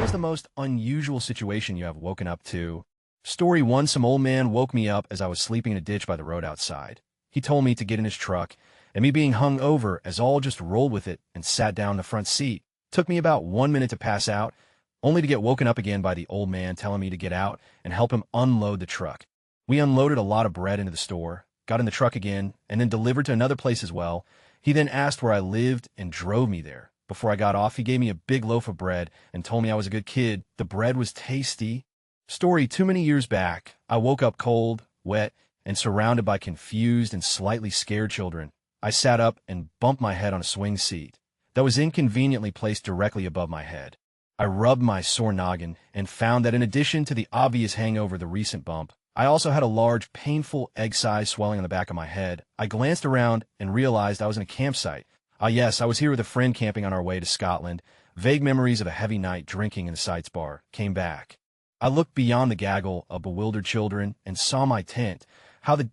was the most unusual situation you have woken up to? Story 1. Some old man woke me up as I was sleeping in a ditch by the road outside. He told me to get in his truck, and me being hung over as all just rolled with it and sat down in the front seat. Took me about 1 minute to pass out, only to get woken up again by the old man telling me to get out and help him unload the truck. We unloaded a lot of bread into the store, got in the truck again, and then delivered to another place as well. He then asked where I lived and drove me there. Before I got off, he gave me a big loaf of bread and told me I was a good kid. The bread was tasty. Story. Too many years back, I woke up cold, wet, and surrounded by confused and slightly scared children. I sat up and bumped my head on a swing seat that was inconveniently placed directly above my head. I rubbed my sore noggin and found that in addition to the obvious hangover of the recent bump, I also had a large, painful, egg-sized swelling on the back of my head. I glanced around and realized I was in a campsite. Yes, I was here with a friend camping on our way to Scotland. Vague memories of a heavy night drinking in the Sights bar came back. I looked beyond the gaggle of bewildered children and saw my tent.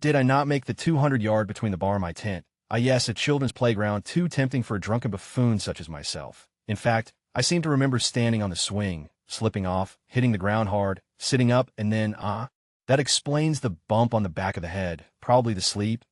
Did I not make the 200-yard between the bar and my tent? Yes, a children's playground, too tempting for a drunken buffoon such as myself. In fact, I seem to remember standing on the swing, slipping off, hitting the ground hard, sitting up, and then, that explains the bump on the back of the head, probably the sleep.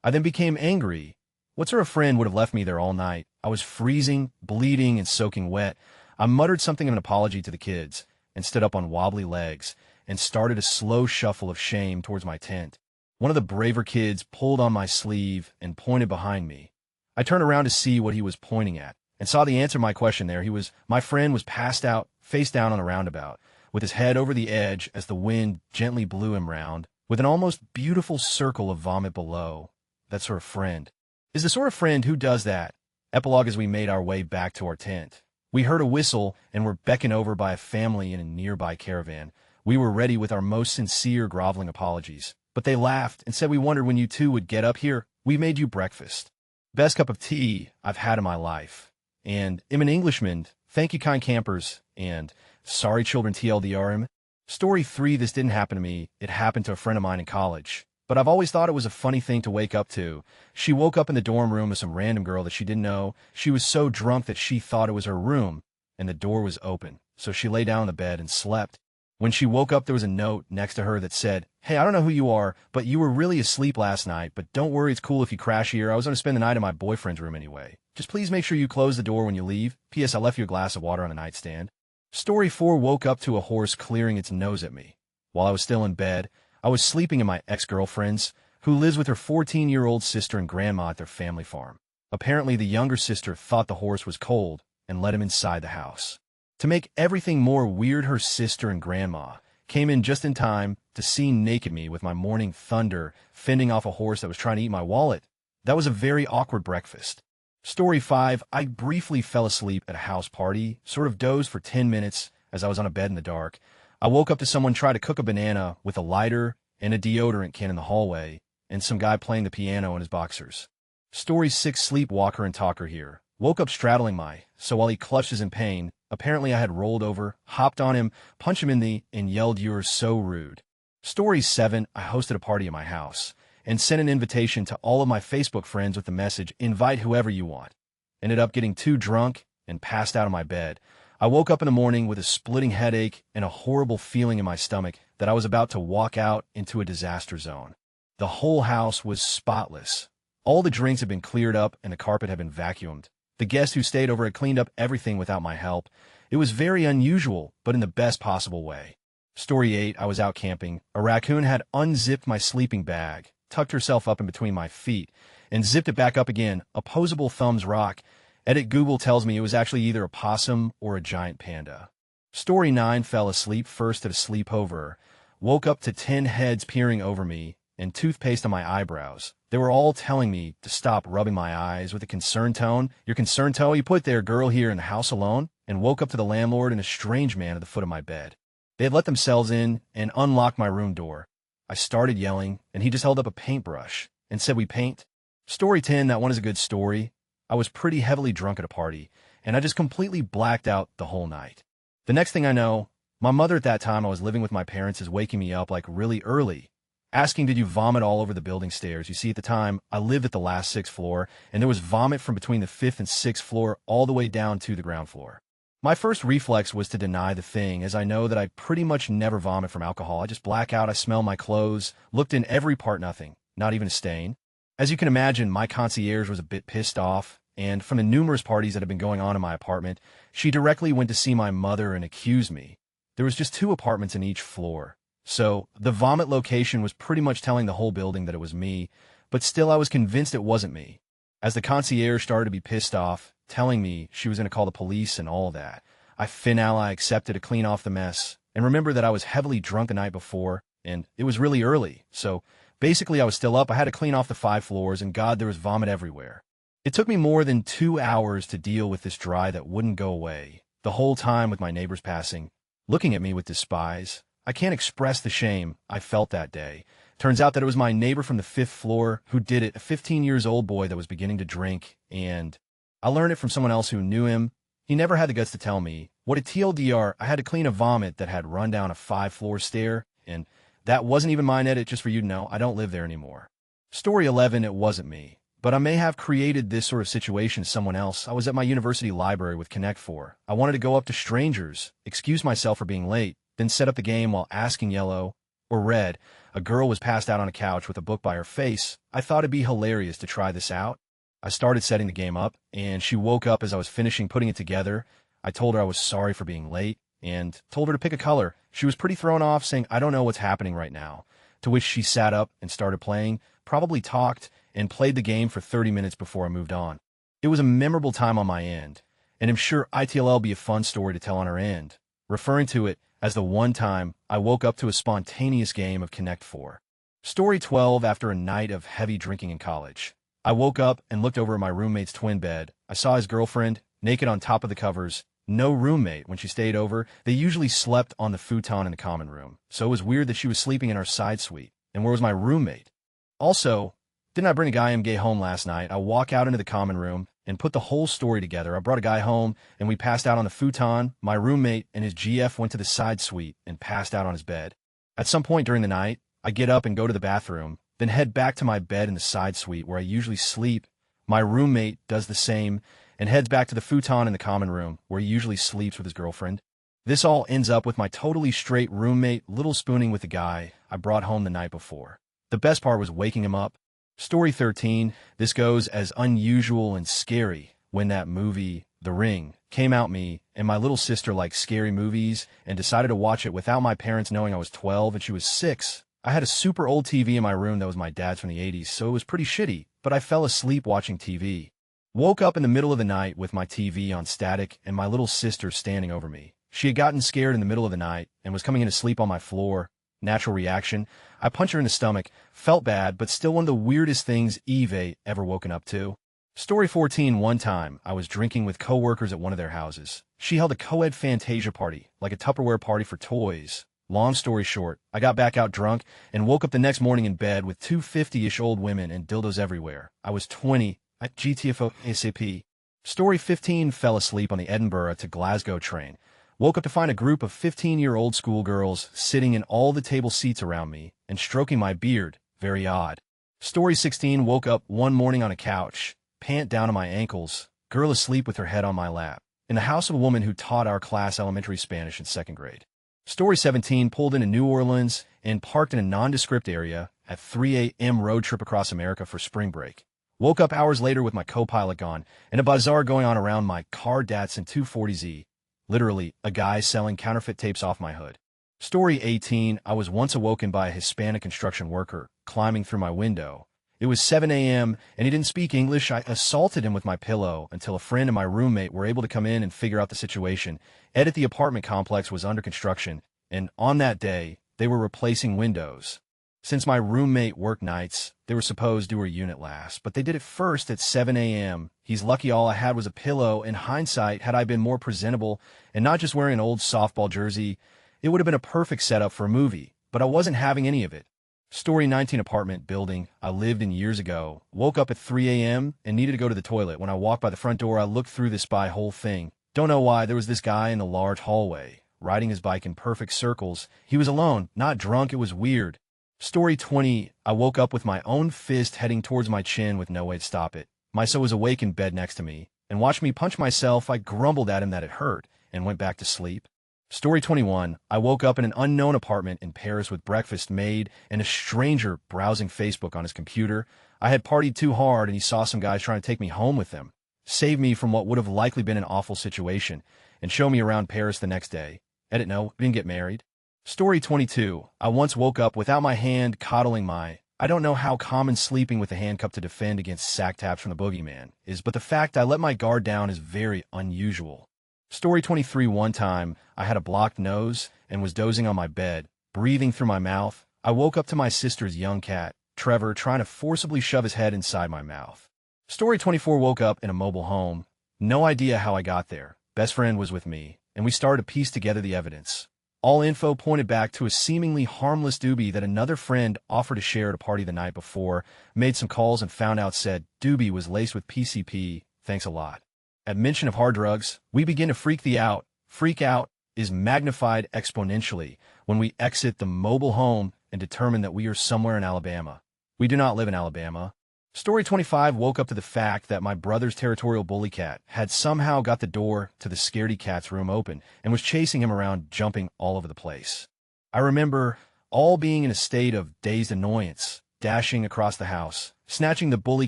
I then became angry. What sort of friend would have left me there all night? I was freezing, bleeding, and soaking wet. I muttered something of an apology to the kids, and stood up on wobbly legs, and started a slow shuffle of shame towards my tent. One of the braver kids pulled on my sleeve and pointed behind me. I turned around to see what he was pointing at, and saw the answer to my question there. My friend was passed out, face down on a roundabout, with his head over the edge as the wind gently blew him round, with an almost beautiful circle of vomit below. That sort of friend is the sort of friend who does that. Epilogue. As we made our way back to our tent, we heard a whistle and were beckoned over by a family in a nearby caravan. We were ready with our most sincere groveling apologies, but they laughed and said we wondered when you two would get up here. We made you breakfast. Best cup of tea I've had in my life. And am an Englishman. Thank you, kind campers. And sorry, children, TLDRM. Story 3. This didn't happen to me. It happened to a friend of mine in college. But I've always thought it was a funny thing to wake up to. She woke up in the dorm room of some random girl that she didn't know. She was so drunk that she thought it was her room, and the door was open. So she lay down on the bed and slept. When she woke up, there was a note next to her that said, "Hey, I don't know who you are, but you were really asleep last night, but don't worry, it's cool if you crash here. I was going to spend the night in my boyfriend's room anyway. Just please make sure you close the door when you leave. P.S. I left you a glass of water on the nightstand." Story 4. Woke up to a horse clearing its nose at me. While I was still in bed, I was sleeping in my ex-girlfriend's, who lives with her 14-year-old sister and grandma at their family farm. Apparently, the younger sister thought the horse was cold and let him inside the house. To make everything more weird, her sister and grandma came in just in time to see naked me with my morning thunder fending off a horse that was trying to eat my wallet. That was a very awkward breakfast. Story 5. I briefly fell asleep at a house party, sort of dozed for 10 minutes as I was on a bed in the dark. I woke up to someone try to cook a banana with a lighter and a deodorant can in the hallway, and some guy playing the piano in his boxers. Story 6. Sleepwalker and talker here. Woke up straddling so while he clutches in pain, apparently I had rolled over, hopped on him, punched him and yelled, "You're so rude." Story 7. I hosted a party at my house and sent an invitation to all of my Facebook friends with the message, "Invite whoever you want." Ended up getting too drunk and passed out of my bed. I woke up in the morning with a splitting headache and a horrible feeling in my stomach that I was about to walk out into a disaster zone. The whole house was spotless. All the drinks had been cleared up and the carpet had been vacuumed. The guest who stayed over had cleaned up everything without my help. It was very unusual, but in the best possible way. Story 8. I was out camping. A raccoon had unzipped my sleeping bag, tucked herself up in between my feet, and zipped it back up again. Opposable thumbs rock. Edit Google tells me it was actually either a possum or a giant panda. Story 9. Fell asleep first at a sleepover. Woke up to 10 heads peering over me and toothpaste on my eyebrows. They were all telling me to stop rubbing my eyes with a concerned tone. "Your concerned tone you put there, girl, here in the house alone?" And woke up to the landlord and a strange man at the foot of my bed. They had let themselves in and unlocked my room door. I started yelling, and he just held up a paintbrush and said, "We paint." Story 10. That one is a good story. I was pretty heavily drunk at a party, and I just completely blacked out the whole night. The next thing I know, my mother at that time I was living with my parents is waking me up like really early, asking, "Did you vomit all over the building stairs?" You see, at the time, I lived at the last 6th floor, and there was vomit from between the 5th and 6th floor all the way down to the ground floor. My first reflex was to deny the thing, as I know that I pretty much never vomit from alcohol. I just black out, I smell my clothes, looked in every part, nothing, not even a stain. As you can imagine, my concierge was a bit pissed off, and from the numerous parties that had been going on in my apartment, she directly went to see my mother and accused me. There was just 2 apartments in each floor, so the vomit location was pretty much telling the whole building that it was me, but still I was convinced it wasn't me. As the concierge started to be pissed off, telling me she was going to call the police and all that, I finally accepted to clean off the mess, and remember that I was heavily drunk the night before, and it was really early, so basically I was still up. I had to clean off the 5 floors, and God, there was vomit everywhere. It took me more than 2 hours to deal with this dry that wouldn't go away, the whole time with my neighbors passing, looking at me with despise. I can't express the shame I felt that day. Turns out that it was my neighbor from the 5th floor who did it, a 15-year-old boy that was beginning to drink, and I learned it from someone else who knew him. He never had the guts to tell me. What a TLDR, I had to clean a vomit that had run down a 5-floor stair, and that wasn't even mine, Edit, just for you to know, I don't live there anymore. Story 11, it wasn't me, but I may have created this sort of situation to someone else. I was at my university library with Connect 4. I wanted to go up to strangers, excuse myself for being late, then set up the game while asking yellow or red. A girl was passed out on a couch with a book by her face. I thought it'd be hilarious to try this out. I started setting the game up, and she woke up as I was finishing putting it together. I told her I was sorry for being late, and told her to pick a color. She was pretty thrown off, saying, I don't know what's happening right now. To which she sat up and started playing, probably talked, and played the game for 30 minutes before I moved on. It was a memorable time on my end, and I'm sure ITLL will be a fun story to tell on her end, referring to it as the one time I woke up to a spontaneous game of Connect 4. Story 12, after a night of heavy drinking in college. I woke up and looked over at my roommate's twin bed. I saw his girlfriend, naked on top of the covers. No roommate when she stayed over. They usually slept on the futon in the common room, so it was weird that she was sleeping in our side suite. And where was my roommate? Also, didn't I bring a guy I'm gay home last night? I walk out into the common room and put the whole story together. I brought a guy home, and we passed out on the futon. My roommate and his GF went to the side suite and passed out on his bed. At some point during the night, I get up and go to the bathroom, then head back to my bed in the side suite where I usually sleep. My roommate does the same and heads back to the futon in the common room where he usually sleeps with his girlfriend. This all ends up with my totally straight roommate little spooning with the guy I brought home the night before. The best part was waking him up. Story 13, this goes as unusual and scary when that movie, The Ring, came out. Me and my little sister liked scary movies and decided to watch it without my parents knowing I was 12 and she was 6. I had a super old TV in my room that was my dad's from the 80s, so it was pretty shitty, but I fell asleep watching TV. Woke up in the middle of the night with my TV on static and my little sister standing over me. She had gotten scared in the middle of the night and was coming in to sleep on my floor. Natural reaction. I punched her in the stomach. Felt bad, but still one of the weirdest things Eve ever woken up to. Story 14, one time, I was drinking with coworkers at one of their houses. She held a co-ed Fantasia party, like a Tupperware party for toys. Long story short, I got back out drunk and woke up the next morning in bed with 2 50-ish old women and dildos everywhere. I was 20 at GTFO ASAP. Story 15, fell asleep on the Edinburgh to Glasgow train. Woke up to find a group of 15-year-old schoolgirls sitting in all the table seats around me and stroking my beard. Very odd. Story 16, woke up one morning on a couch, pant down to my ankles, girl asleep with her head on my lap, in the house of a woman who taught our class elementary Spanish in 2nd grade. Story 17, pulled into New Orleans and parked in a nondescript area at 3 a.m. road trip across America for spring break. Woke up hours later with my co-pilot gone and a bazaar going on around my car Datsun 240Z. Literally, a guy selling counterfeit tapes off my hood. Story 18, I was once awoken by a Hispanic construction worker climbing through my window. It was 7 a.m. and he didn't speak English. I assaulted him with my pillow until a friend and my roommate were able to come in and figure out the situation. Ed at the apartment complex was under construction, and on that day, they were replacing windows. Since my roommate worked nights, they were supposed to do her unit last, but they did it first at 7 a.m. He's lucky all I had was a pillow. In hindsight, had I been more presentable and not just wearing an old softball jersey, it would have been a perfect setup for a movie, but I wasn't having any of it. Story 19, apartment building I lived in years ago. Woke up at 3 a.m. and needed to go to the toilet. When I walked by the front door, I looked through the spy whole thing. Don't know why, there was this guy in the large hallway, riding his bike in perfect circles. He was alone, not drunk, it was weird. Story 20, I woke up with my own fist heading towards my chin with no way to stop it. My son was awake in bed next to me and watched me punch myself. I grumbled at him that it hurt. and went back to sleep. Story 21. I woke up in an unknown apartment in Paris with breakfast made and a stranger browsing Facebook on his computer. I had partied too hard and he saw some guys trying to take me home with them, save me from what would have likely been an awful situation, and show me around Paris the next day. Edit no, didn't get married. Story 22. I once woke up without my hand coddling my... I don't know how common sleeping with a hand cup to defend against sack taps from the boogeyman is, but the fact I let my guard down is very unusual. Story 23. One time, I had a blocked nose and was dozing on my bed, breathing through my mouth. I woke up to my sister's young cat, Trevor, trying to forcibly shove his head inside my mouth. Story 24. Woke up in a mobile home. No idea how I got there. Best friend was with me, and we started to piece together the evidence. All info pointed back to a seemingly harmless doobie that another friend offered to share at a party the night before, made some calls and found out said doobie was laced with PCP. Thanks a lot. At mention of hard drugs, we begin to freak out. Freak out is magnified exponentially when we exit the mobile home and determine that we are somewhere in Alabama. We do not live in Alabama. Story 25. Woke up to the fact that my brother's territorial bully cat had somehow got the door to the scaredy cat's room open and was chasing him around, jumping all over the place. I remember all being in a state of dazed annoyance, dashing across the house, snatching the bully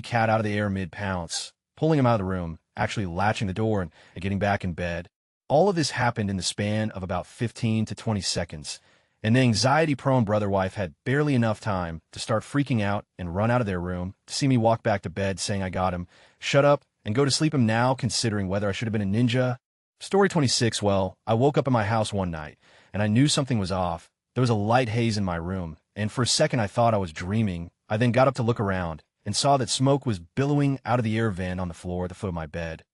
cat out of the air mid-pounce, pulling him out of the room, actually latching the door and getting back in bed. All of this happened in the span of about 15 to 20 seconds, and the anxiety-prone brother-wife had barely enough time to start freaking out and run out of their room to see me walk back to bed saying I got him, shut up, and go to sleep him now considering whether I should have been a ninja. Story 26. Well, I woke up in my house one night, and I knew something was off. There was a light haze in my room, and for a second I thought I was dreaming. I then got up to look around, and saw that smoke was billowing out of the air vent on the floor at the foot of my bed.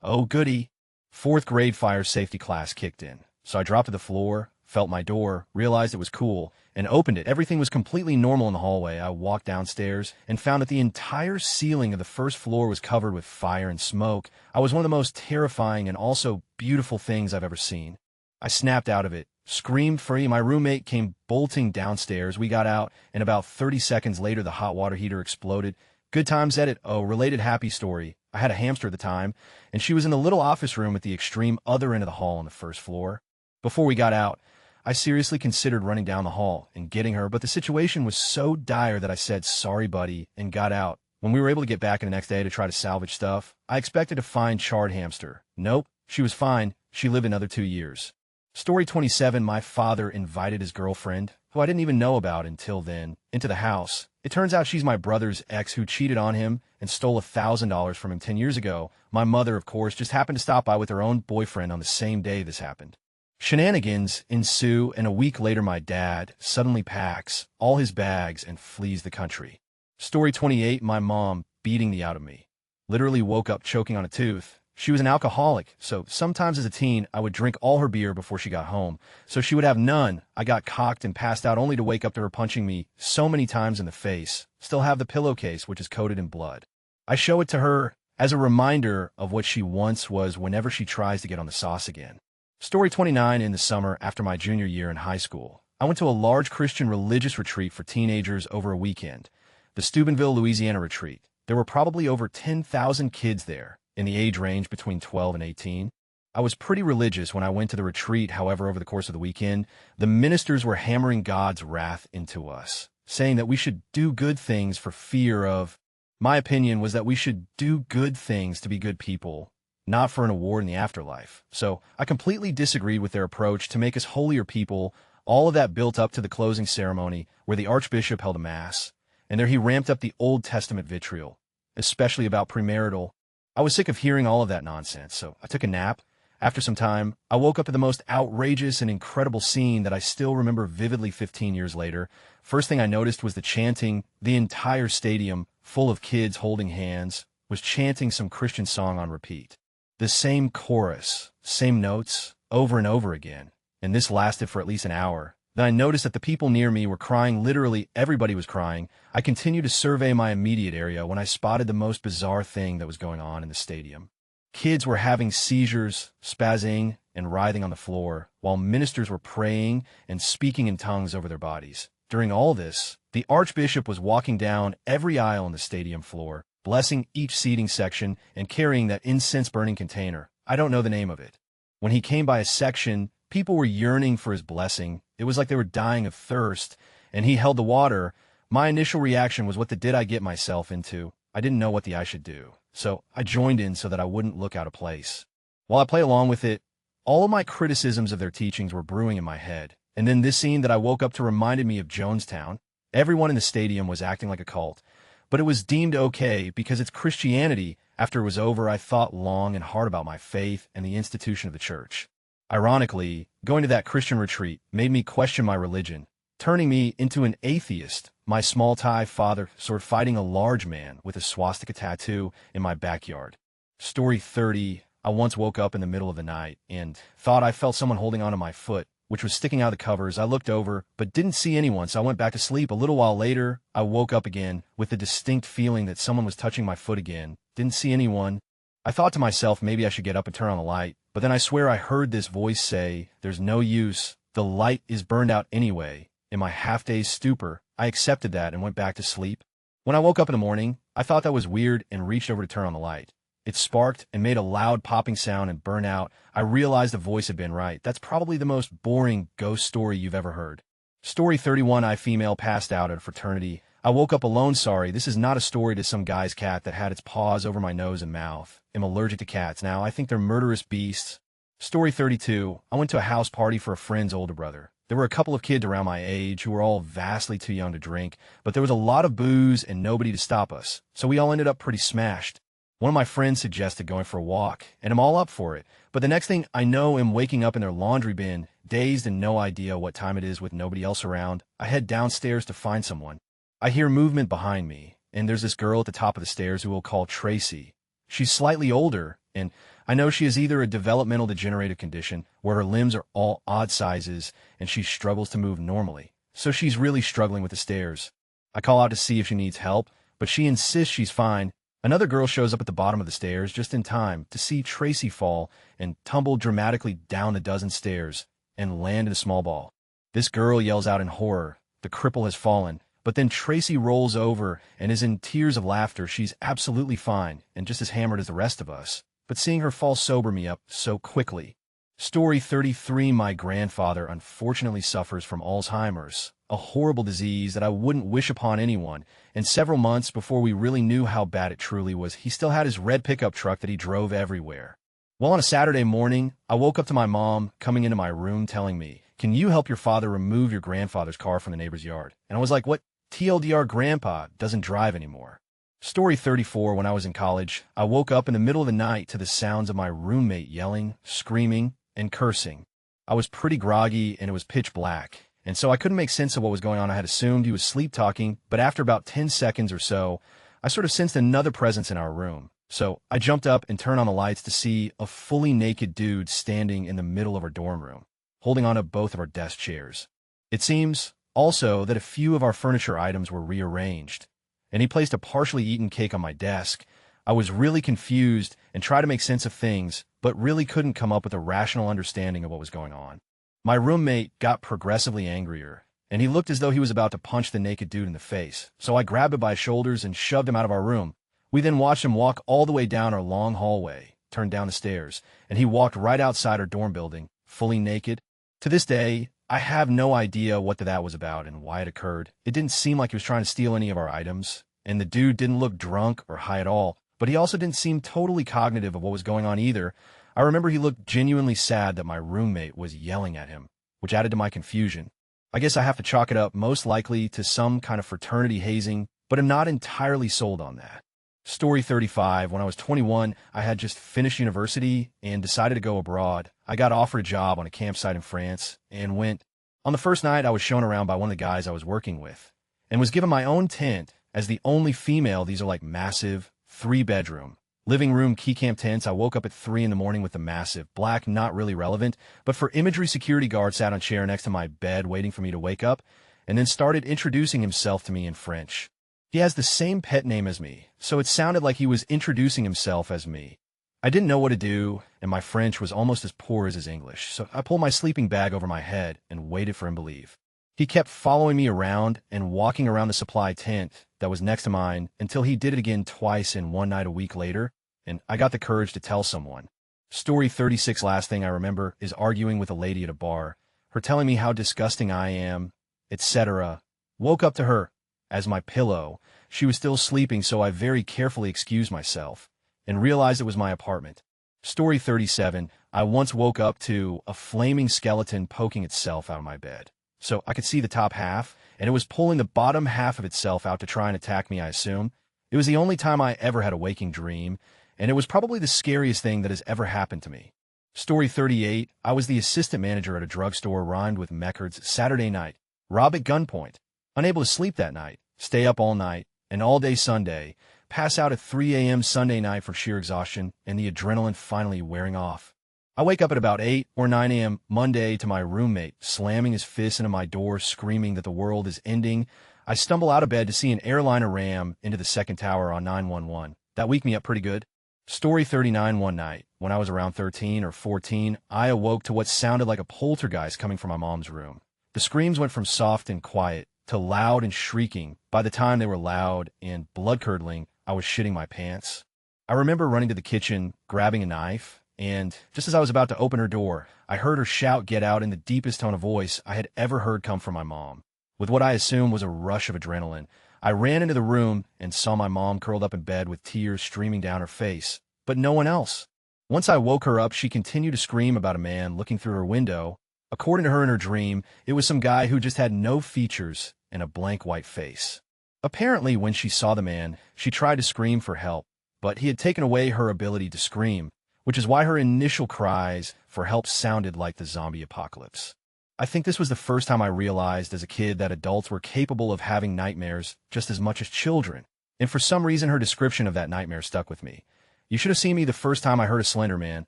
Oh, goody. 4th grade fire safety class kicked in, so I dropped to the floor, felt my door, realized it was cool, and opened it. Everything was completely normal in the hallway. I walked downstairs and found that the entire ceiling of the first floor was covered with fire and smoke. I was one of the most terrifying and also beautiful things I've ever seen. I snapped out of it, screamed free. My roommate came bolting downstairs. We got out, and about 30 seconds later, the hot water heater exploded. Good times. Edit. Oh, related happy story. I had a hamster at the time, and she was in the little office room at the extreme other end of the hall on the first floor. Before we got out, I seriously considered running down the hall and getting her, but the situation was so dire that I said, sorry, buddy, and got out. When we were able to get back in the next day to try to salvage stuff, I expected to find charred hamster. Nope, she was fine. She lived another 2 years. Story 27. My father invited his girlfriend, who I didn't even know about until then, into the house. It turns out she's my brother's ex who cheated on him and stole $1,000 from him 10 years ago. My mother, of course, just happened to stop by with her own boyfriend on the same day this happened. Shenanigans ensue, and a week later my dad suddenly packs all his bags and flees the country. Story 28. My mom beating the out of me. Literally woke up choking on a tooth. She was an alcoholic, so sometimes as a teen I would drink all her beer before she got home, so she would have none. I got cocked and passed out only to wake up to her punching me so many times in the face. Still have the pillowcase, which is coated in blood. I show it to her as a reminder of what she once was whenever she tries to get on the sauce again. Story 29. In the summer after my junior year in high school, I went to a large Christian religious retreat for teenagers over a weekend, the Steubenville, Louisiana retreat. There were probably over 10,000 kids there, in the age range between 12 and 18. I was pretty religious when I went to the retreat. However, over the course of the weekend, the ministers were hammering God's wrath into us, saying that we should do good things for fear of... My opinion was that we should do good things to be good people, not for an award in the afterlife. So I completely disagreed with their approach to make us holier people. All of that built up to the closing ceremony where the Archbishop held a mass, and there he ramped up the Old Testament vitriol, especially about premarital. I was sick of hearing all of that nonsense, so I took a nap. After some time, I woke up to the most outrageous and incredible scene that I still remember vividly 15 years later. First thing I noticed was the chanting. The entire stadium, full of kids holding hands, was chanting some Christian song on repeat. The same chorus, same notes, over and over again, and this lasted for at least an hour. Then I noticed that the people near me were crying. Literally everybody was crying. I continued to survey my immediate area when I spotted the most bizarre thing that was going on in the stadium. Kids were having seizures, spazzing, and writhing on the floor, while ministers were praying and speaking in tongues over their bodies. During all this, the Archbishop was walking down every aisle on the stadium floor, blessing each seating section and carrying that incense-burning container. I don't know the name of it. When he came by a section, people were yearning for his blessing. It was like they were dying of thirst, and he held the water. My initial reaction was, what the did I get myself into? I didn't know what I should do, so I joined in so that I wouldn't look out of place. While I play along with it, all of my criticisms of their teachings were brewing in my head, and then this scene that I woke up to reminded me of Jonestown. Everyone in the stadium was acting like a cult, but it was deemed okay because it's Christianity. After it was over, I thought long and hard about my faith and the institution of the church. Ironically, going to that Christian retreat made me question my religion, turning me into an atheist. My small Thai father sort of fighting a large man with a swastika tattoo in my backyard. Story 30. I once woke up in the middle of the night and thought I felt someone holding onto my foot, which was sticking out of the covers. I looked over, but didn't see anyone, so I went back to sleep. A little while later, I woke up again with the distinct feeling that someone was touching my foot again. Didn't see anyone. I thought to myself, maybe I should get up and turn on the light, but then I swear I heard this voice say, "There's no use. The light is burned out anyway." In my half-dazed stupor, I accepted that and went back to sleep. When I woke up in the morning, I thought that was weird and reached over to turn on the light. It sparked and made a loud popping sound and burned out. I realized the voice had been right. That's probably the most boring ghost story you've ever heard. Story 31. I female passed out at a fraternity. I woke up alone. Sorry, this is not a story to some guy's cat that had its paws over my nose and mouth. I'm allergic to cats now. I think they're murderous beasts. Story 32. I went to a house party for a friend's older brother. There were a couple of kids around my age who were all vastly too young to drink, but there was a lot of booze and nobody to stop us, so we all ended up pretty smashed. One of my friends suggested going for a walk, and I'm all up for it, but the next thing I know, I'm waking up in their laundry bin, dazed and no idea what time it is with nobody else around. I head downstairs to find someone. I hear movement behind me, and there's this girl at the top of the stairs who we'll call Tracy. She's slightly older, and I know she has either a developmental degenerative condition where her limbs are all odd sizes and she struggles to move normally. So she's really struggling with the stairs. I call out to see if she needs help, but she insists she's fine. Another girl shows up at the bottom of the stairs just in time to see Tracy fall and tumble dramatically down the dozen stairs and land in a small ball. This girl yells out in horror. The cripple has fallen. But then Tracy rolls over and is in tears of laughter. She's absolutely fine and just as hammered as the rest of us. But seeing her fall sobered me up so quickly. Story 33. My grandfather unfortunately suffers from Alzheimer's, a horrible disease that I wouldn't wish upon anyone, and several months before we really knew how bad it truly was, he still had his red pickup truck that he drove everywhere. Well, on a Saturday morning, I woke up to my mom coming into my room telling me, "Can you help your father remove your grandfather's car from the neighbor's yard?" And I was like, "What? TLDR, grandpa doesn't drive anymore." Story 34. When I was in college, I woke up in the middle of the night to the sounds of my roommate yelling, screaming, and cursing. I was pretty groggy and it was pitch black, and so I couldn't make sense of what was going on. I had assumed he was sleep-talking, but after about 10 seconds or so, I sort of sensed another presence in our room. So I jumped up and turned on the lights to see a fully naked dude standing in the middle of our dorm room, holding onto both of our desk chairs. It seems also that a few of our furniture items were rearranged, and he placed a partially eaten cake on my desk. I was really confused and tried to make sense of things, but really couldn't come up with a rational understanding of what was going on. My roommate got progressively angrier, and he looked as though he was about to punch the naked dude in the face, so I grabbed him by his shoulders and shoved him out of our room. We then watched him walk all the way down our long hallway, turned down the stairs, and he walked right outside our dorm building, fully naked. To this day, I have no idea what that was about and why it occurred. It didn't seem like he was trying to steal any of our items, and the dude didn't look drunk or high at all, but he also didn't seem totally cognitive of what was going on either. I remember he looked genuinely sad that my roommate was yelling at him, which added to my confusion. I guess I have to chalk it up most likely to some kind of fraternity hazing, but I'm not entirely sold on that. Story 35. When I was 21, I had just finished university and decided to go abroad. I got offered a job on a campsite in France and went. On the first night, I was shown around by one of the guys I was working with and was given my own tent. As the only female, these are like massive 3-bedroom living room key camp tents. I woke up at 3 in the morning with the massive black, not really relevant, but for imagery, security guard sat on a chair next to my bed waiting for me to wake up and then started introducing himself to me in French. He has the same pet name as me, so it sounded like he was introducing himself as me. I didn't know what to do, and my French was almost as poor as his English, so I pulled my sleeping bag over my head and waited for him to leave. He kept following me around and walking around the supply tent that was next to mine until he did it again twice in one night a week later, and I got the courage to tell someone. Story 36. Last thing I remember is arguing with a lady at a bar, her telling me how disgusting I am, etc. Woke up to her as my pillow. She was still sleeping, so I very carefully excused myself and realized it was my apartment. Story 37. I once woke up to a flaming skeleton poking itself out of my bed. So I could see the top half, and it was pulling the bottom half of itself out to try and attack me, I assume. It was the only time I ever had a waking dream, and it was probably the scariest thing that has ever happened to me. Story 38. I was the assistant manager at a drugstore rhymed with Meckerds. Saturday night. Rob at gunpoint. Unable to sleep that night. Stay up all night and all day Sunday. Pass out at 3 a.m. Sunday night for sheer exhaustion and the adrenaline finally wearing off. I wake up at about 8 or 9 a.m. Monday to my roommate slamming his fist into my door, screaming that the world is ending. I stumble out of bed to see an airliner ram into the second tower on 911. That waked me up pretty good. Story 39. One night, when I was around 13 or 14, I awoke to what sounded like a poltergeist coming from my mom's room. The screams went from soft and quiet to loud and shrieking. By the time they were loud and blood-curdling, I was shitting my pants. I remember running to the kitchen, grabbing a knife, and just as I was about to open her door, I heard her shout "Get out" in the deepest tone of voice I had ever heard come from my mom. With what I assumed was a rush of adrenaline, I ran into the room and saw my mom curled up in bed with tears streaming down her face, but no one else. Once I woke her up, she continued to scream about a man looking through her window. According to her in her dream, it was some guy who just had no features and a blank white face. Apparently, when she saw the man, she tried to scream for help, but he had taken away her ability to scream, which is why her initial cries for help sounded like the zombie apocalypse. I think this was the first time I realized as a kid that adults were capable of having nightmares just as much as children, and for some reason her description of that nightmare stuck with me. You should have seen me the first time I heard of Slender Man.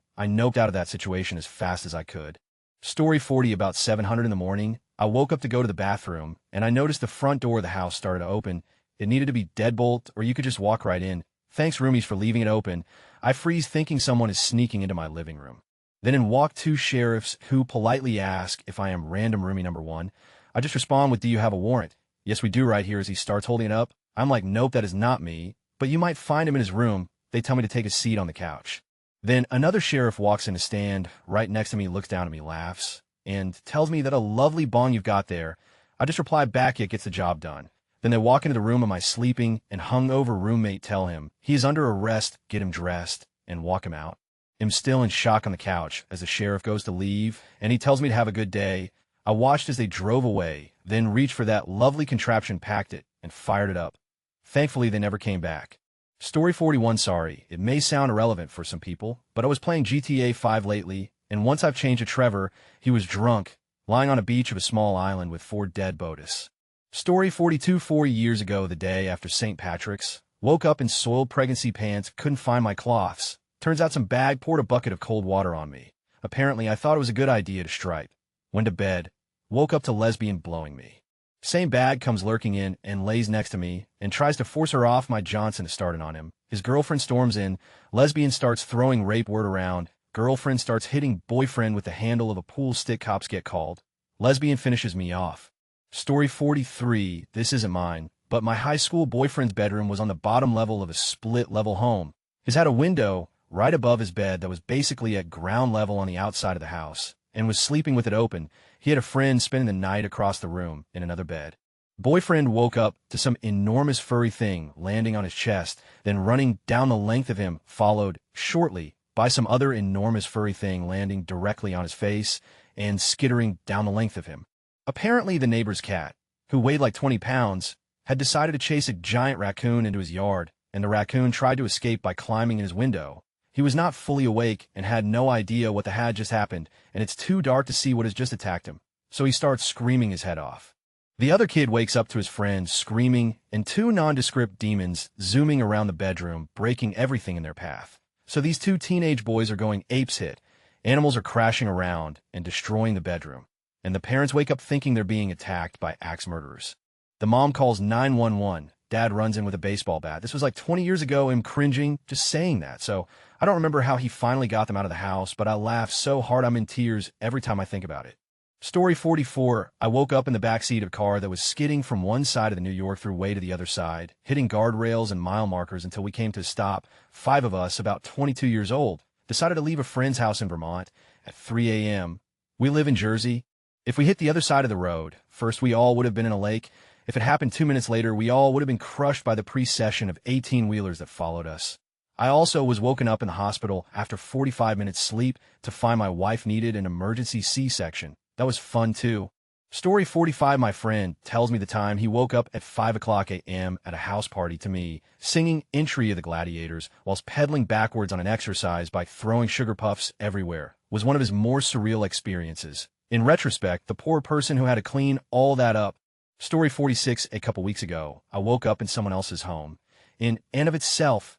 I noped out of that situation as fast as I could. Story 40. About 700 in the morning, I woke up to go to the bathroom, and I noticed the front door of the house started to open. It needed to be deadbolt, or you could just walk right in. Thanks, roomies, for leaving it open. I freeze thinking someone is sneaking into my living room. Then in walk two sheriffs who politely ask if I am random roomie number one. I just respond with, "Do you have a warrant?" "Yes, we do," right here as he starts holding it up. I'm like, "Nope, that is not me, but you might find him in his room." They tell me to take a seat on the couch. Then another sheriff walks in to stand right next to me, looks down at me, laughs, and tells me that a lovely bong you've got there. I just reply back, "It gets the job done." Then they walk into the room of my sleeping and hungover roommate, tell him he is under arrest, get him dressed, and walk him out. I'm still in shock on the couch as the sheriff goes to leave, and he tells me to have a good day. I watched as they drove away, then reached for that lovely contraption, packed it, and fired it up. Thankfully, they never came back. Story 41. Sorry, it may sound irrelevant for some people, but I was playing GTA 5 lately, and once I've changed to Trevor, he was drunk, lying on a beach of a small island with 4 dead botus. Story 42. 4 years ago, the day after St. Patrick's, woke up in soiled pregnancy pants, couldn't find my cloths. Turns out some bag poured a bucket of cold water on me. Apparently, I thought it was a good idea to stripe. Went to bed, woke up to lesbian blowing me. Same bag comes lurking in and lays next to me and tries to force her off my Johnson to start it on him. His girlfriend storms in. Lesbian starts throwing rape word around. Girlfriend starts hitting boyfriend with the handle of a pool stick. Cops get called. Lesbian finishes me off. Story 43. This isn't mine, but my high school boyfriend's bedroom was on the bottom level of a split-level home. His had a window right above his bed that was basically at ground level on the outside of the house, and was sleeping with it open. He had a friend spending the night across the room in another bed. Boyfriend woke up to some enormous furry thing landing on his chest, then running down the length of him, followed shortly by some other enormous furry thing landing directly on his face and skittering down the length of him. Apparently the neighbor's cat, who weighed like 20 pounds, had decided to chase a giant raccoon into his yard, and the raccoon tried to escape by climbing in his window. He was not fully awake and had no idea what the had just happened, and it's too dark to see what has just attacked him, so he starts screaming his head off. The other kid wakes up to his friend screaming and 2 nondescript demons zooming around the bedroom, breaking everything in their path. So these 2 teenage boys are going apeshit. Animals are crashing around and destroying the bedroom, and the parents wake up thinking they're being attacked by axe murderers. The mom calls 911. Dad runs in with a baseball bat. This was like 20 years ago. I'm cringing just saying that, so I don't remember how he finally got them out of the house, but I laugh so hard I'm in tears every time I think about it. Story 44. I woke up in the backseat of a car that was skidding from one side of the New York Thruway to the other side, hitting guardrails and mile markers until we came to a stop, 5 of us, about 22 years old. decided to leave a friend's house in Vermont at 3 a.m. We live in Jersey. If we hit the other side of the road, first we all would have been in a lake. If it happened 2 minutes later, we all would have been crushed by the precession of 18-wheelers that followed us. I also was woken up in the hospital after 45 minutes sleep to find my wife needed an emergency C-section. That was fun too. Story 45, my friend tells me the time he woke up at 5 o'clock a.m. at a house party to me, singing Entry of the Gladiators whilst pedaling backwards on an exercise bike throwing sugar puffs everywhere. Was one of his more surreal experiences. In retrospect, the poor person who had to clean all that up. Story 46, a couple weeks ago, I woke up in someone else's home. In and of itself,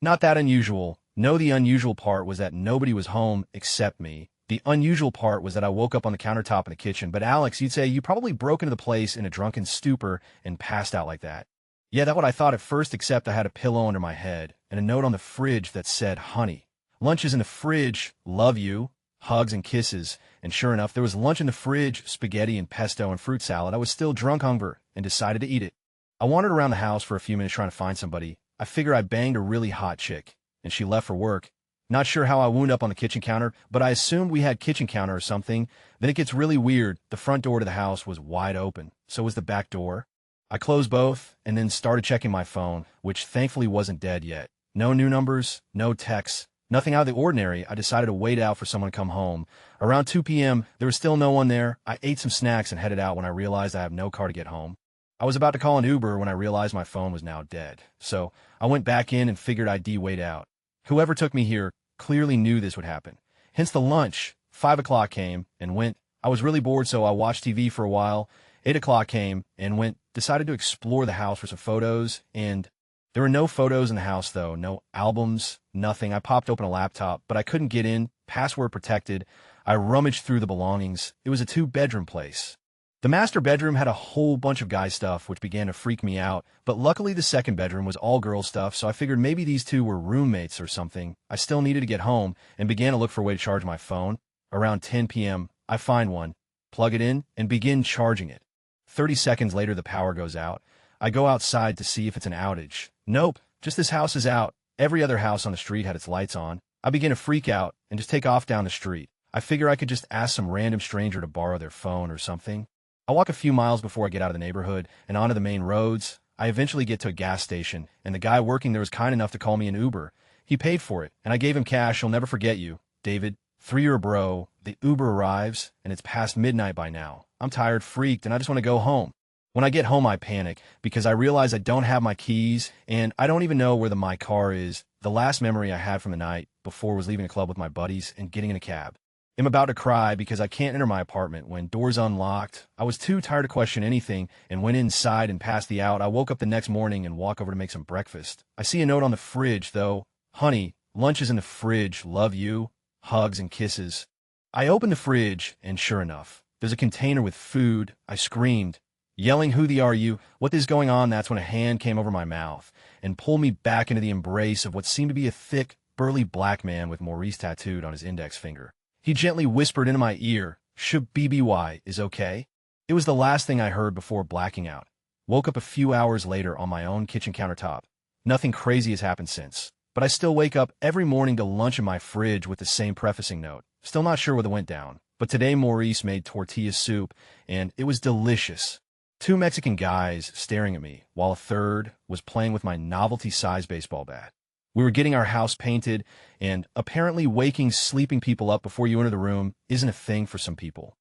not that unusual. No, the unusual part was that nobody was home except me. The unusual part was that I woke up on the countertop in the kitchen. But Alex, you'd say you probably broke into the place in a drunken stupor and passed out like that. Yeah, that's what I thought at first, except I had a pillow under my head and a note on the fridge that said, "Honey, lunch is in the fridge. Love you. Hugs and kisses." And sure enough, there was lunch in the fridge, spaghetti and pesto and fruit salad. I was still drunk hunger and decided to eat it. I wandered around the house for a few minutes trying to find somebody. I figure I banged a really hot chick, and she left for work. Not sure how I wound up on the kitchen counter, but I assumed we had kitchen counter or something. Then it gets really weird. The front door to the house was wide open. So was the back door. I closed both, and then started checking my phone, which thankfully wasn't dead yet. No new numbers, no texts, nothing out of the ordinary. I decided to wait out for someone to come home. Around 2 p.m., there was still no one there. I ate some snacks and headed out when I realized I have no car to get home. I was about to call an Uber when I realized my phone was now dead. So I went back in and figured I'd wait out. Whoever took me here clearly knew this would happen. Hence the lunch. 5 o'clock came and went. I was really bored, so I watched TV for a while. 8 o'clock came and went. Decided to explore the house for some photos, and there were no photos in the house, though. No albums, nothing. I popped open a laptop, but I couldn't get in. Password protected. I rummaged through the belongings. It was a 2-bedroom place. The master bedroom had a whole bunch of guy stuff, which began to freak me out, but luckily the second bedroom was all girl stuff, so I figured maybe these two were roommates or something. I still needed to get home and began to look for a way to charge my phone. Around 10 p.m., I find one, plug it in, and begin charging it. 30 seconds later, the power goes out. I go outside to see if it's an outage. Nope, just this house is out. Every other house on the street had its lights on. I begin to freak out and just take off down the street. I figure I could just ask some random stranger to borrow their phone or something. I walk a few miles before I get out of the neighborhood and onto the main roads. I eventually get to a gas station, and the guy working there was kind enough to call me an Uber. He paid for it, and I gave him cash. He'll never forget you, David. 3-year bro. The Uber arrives, and it's past midnight by now. I'm tired, freaked, and I just want to go home. When I get home, I panic because I realize I don't have my keys, and I don't even know where my car is. The last memory I had from the night before was leaving a club with my buddies and getting in a cab. I'm about to cry because I can't enter my apartment when doors unlocked. I was too tired to question anything and went inside and passed the out. I woke up the next morning and walk over to make some breakfast. I see a note on the fridge, though. "Honey, lunch is in the fridge. Love you. Hugs and kisses." I opened the fridge, and sure enough, there's a container with food. I screamed, yelling, "Who the are you? What is going on?" That's when a hand came over my mouth and pulled me back into the embrace of what seemed to be a thick, burly black man with Maurice tattooed on his index finger. He gently whispered into my ear, "Should BBY is okay?" It was the last thing I heard before blacking out. Woke up a few hours later on my own kitchen countertop. Nothing crazy has happened since, but I still wake up every morning to lunch in my fridge with the same prefacing note. Still not sure what went down, but today Maurice made tortilla soup, and it was delicious. 2 Mexican guys staring at me, while a third was playing with my novelty-sized baseball bat. We were getting our house painted, and apparently waking sleeping people up before you enter the room isn't a thing for some people.